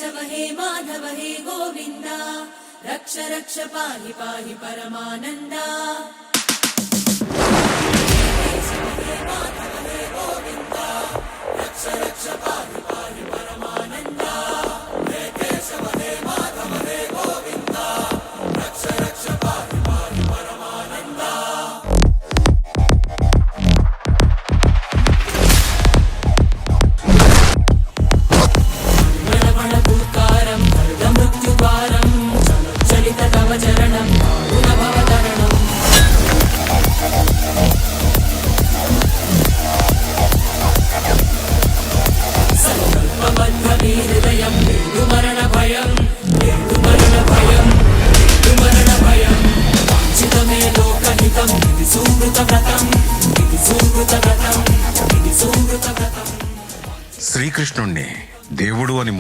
केशव हे माधव हे गोविन्दा रक्ष रक्ष पाहि पाहि परमानन्दा केशव हे माधव हे गोविन्दा रक्ष रक्ष पाहि पाहि परमानन्दा हे केशव हे माधव हे गोविन्दा रक्ष रक्ष पाहि पाहि परमानन्दा శ్రీకృష్ణుణ్ణి దేవుడు అని